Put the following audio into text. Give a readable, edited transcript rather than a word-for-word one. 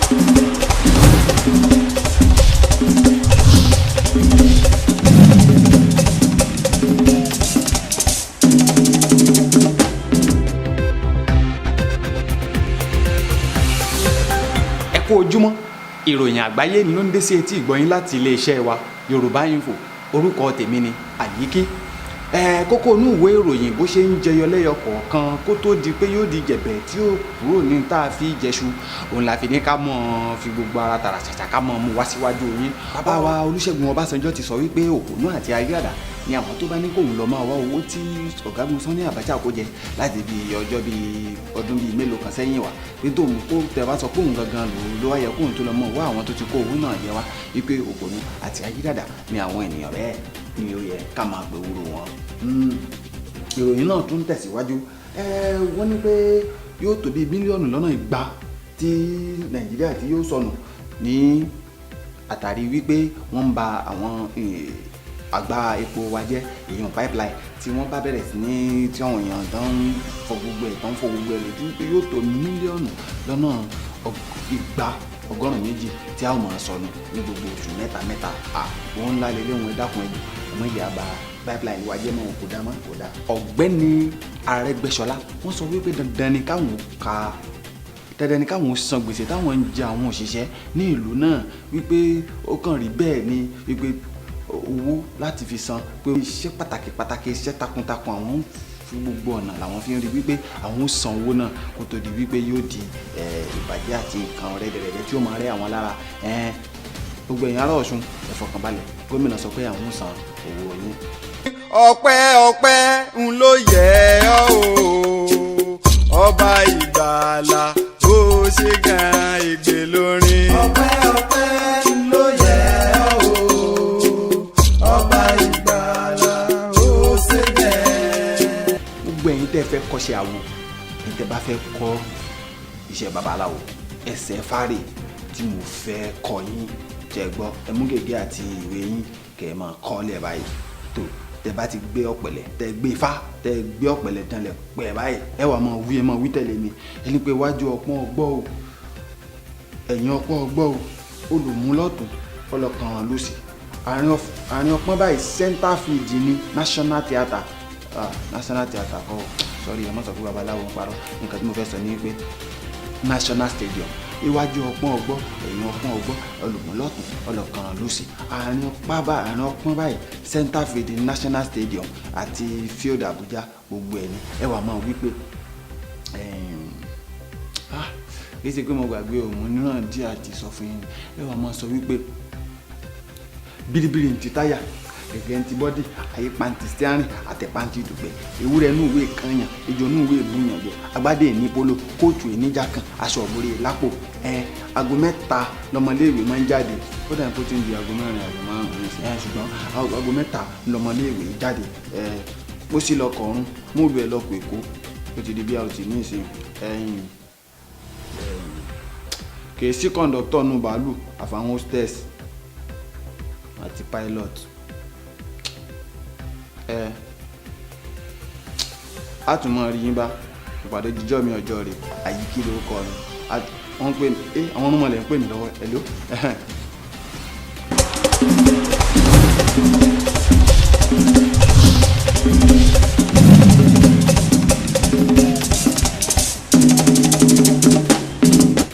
Kú ojúmọ́, ìròyìn àgbáyé ni ó ń dé sí etí ìgbọ̀yín láti iléeṣẹ́ wa Yorùbá Info. Orúkọ tèmi ni Àyíkí. Kókó inú ìwé ìròyìn bó ṣe ń jẹyọ lẹ́yọ kọ̀ọ̀kan kó tó di pé yóò di jẹ̀bẹ̀ tí ó kúrò ní tá a fi jẹṣu, òun la fi ní ká mọ̀ fi gbogbo ara tààrà ṣàṣà ká mọ̀ mú wá síwájú yín. Bàbá wa Olúṣẹ́gun Ọbásanjọ́ ti sọ wípé òpònú àti ayédàdà ni àwọn tó bá ní kóun lọ máa wá owó tí ọ̀gágun Sani Abacha kó jẹ láti bí ọjọ́ bíi ọdún bíi mélòó kan sẹ́yìn wá pé tóun kó tẹ bá sọ pé òun gangan ló wáyẹ kóun tó lọ mọ̀ wá àwọn tó ti kó owó náà jẹ wá wípé òpònú àti ayédàdà ni àwọn ènìyàn bẹ́ẹ̀ ni ó yẹ ká máa gbé wúro wọn. Ìròyìn náà tún tẹ̀síwájú. Wọ́n ní pé yóò tó bíi bílíọ̀nù lọ́nà igba tí Nàìjíríà tí yóò sọnù ní àtàrí wípé wọ́n ń ba àwọn àgbá epo wa jẹ́ èèyàn pipeline tí wọ́n bá bẹ̀rẹ̀ sí ní tí àwọn èèyàn tó ń fọ gbogbo ẹ̀ lójú pé yóò tó mílíọ̀nù lọ́nà igba ọgọ́rùn-ún méjì tí a ó máa sọnù ní gbogbo oṣù mẹ́ta. Wọ́n ńlá lélẹ́ wọn dákun ẹ̀jẹ̀ ọmọ ìyá bá pipeline wa jẹ́ mọ́ kò dá mọ́ kò dá. Ọ̀gbẹ́ni Arẹ́gbẹ́ṣọlá wọ́n sọ wípé dandan ni káwọn san gbèsè táwọn ń jẹ àwọn òṣìṣẹ́ ní ìlú náà wípé ó kàn rí bẹ́ẹ̀ ni wípé owó láti fi san pé iṣẹ́ pàtàkì iṣẹ́ takuntakun àwọn fún gbogbo ọ̀nà làwọn fi ń rí wípé àwọn ó san owó náà kó tó di wípé yóò di ìbàjẹ́ àti nǹkan rẹ́dẹ̀rẹ́dẹ́ tí ó máa rẹ́ àwọn lára. Gbogbo ẹ̀yin ará Ọ̀ṣun ẹ fọkàn balẹ̀, gómìnà sọ pé àwọn ó san owó yín. Ọpẹ́ ń ló yẹ ọ́ o ọba ìgbàlà bó ṣe gan ègbè lórin. Ọpẹ́ ń ló yẹ ọ́ o ọba ìgbàlà bó ṣe gan. Gbogbo ẹ̀yin tẹ́ fẹ́ kọ́ṣẹ́ àwo, ẹ̀yin tẹ́ bá fẹ́ kọ́ iṣẹ́ babaláwo, ẹsẹ̀ fárè tí mo fẹ́ kọ́ yín jẹ́ gbọ́ ẹ mú gègé àti ìwé yín kẹ́ ẹ máa kọ́ lẹ̀ báyìí tó tẹ́ bá ti gbé ọ̀pẹ̀lẹ̀ tẹ́ gbé ifá tẹ́ gbé ọ̀pẹ̀lẹ̀ danlẹ̀ pẹ̀ báyìí ẹ wà máa wí tẹ̀lé mi ẹni pé wájú ọpọ́n ọgbọ́ o ẹ̀yìn ọpọ́n ọgbọ́ o olùmúlọ́tún ọlọ́kàn lósì àárín ọpọ́n báyìí center field ní National Theatre kọ́ sorry ẹ má sọ fún babaláwo ń parọ́ nǹkan tí mo fẹ́ sọ ní pé National Stadium iwájú ọpọ́n ọgbọ́ ẹ̀yìn ọpọ́n ọgbọ́ olùmúlọ́tún ọlọ́kàn lósì àárín ọpọ́n báyìí center field National Stadium àti field Abuja gbogbo ẹni ẹ wà máa wí pé kì í ṣe pé mo gbàgbé òun náà díẹ̀ àti sọ fún yín ẹ wà máa sọ wípé bíríbírí ti táyà gẹ́gẹ́ ti bọ́dì ayé pàǹtí steering àtẹ pàǹtí dùgbẹ́ ewúrẹ́ inú ìwé kanyàn ejò inú ìwé ìbúyàn jẹ agbádé ní polo kóòtù ìníjà kan aṣọ òbúrè lápò aago 3 lọmọléèwé máa ń jáde ó dàbí kó ti ń di aago 4 aago 5 ṣùgbọ́n aago 3 lọmọléèwé jáde ó sì lọ kọ̀ọ̀rún mú ìlú ẹ̀ lọ́kọ̀ èkó ó ti di bí a ò ti ní ìsìn kì í sí kọ̀ǹdọ̀tọ̀ nù bàálù àfàwọn hostess àti pilot. A tún mọ rí yín bá ìpàdé jíjọ́ mi ọjọ́ rẹ̀ Àyíkí lórúkọ mi wọ́n ń pè mí àwọn ọmọ rẹ̀ ń pè mí lọ́wọ́ ẹ̀ ló.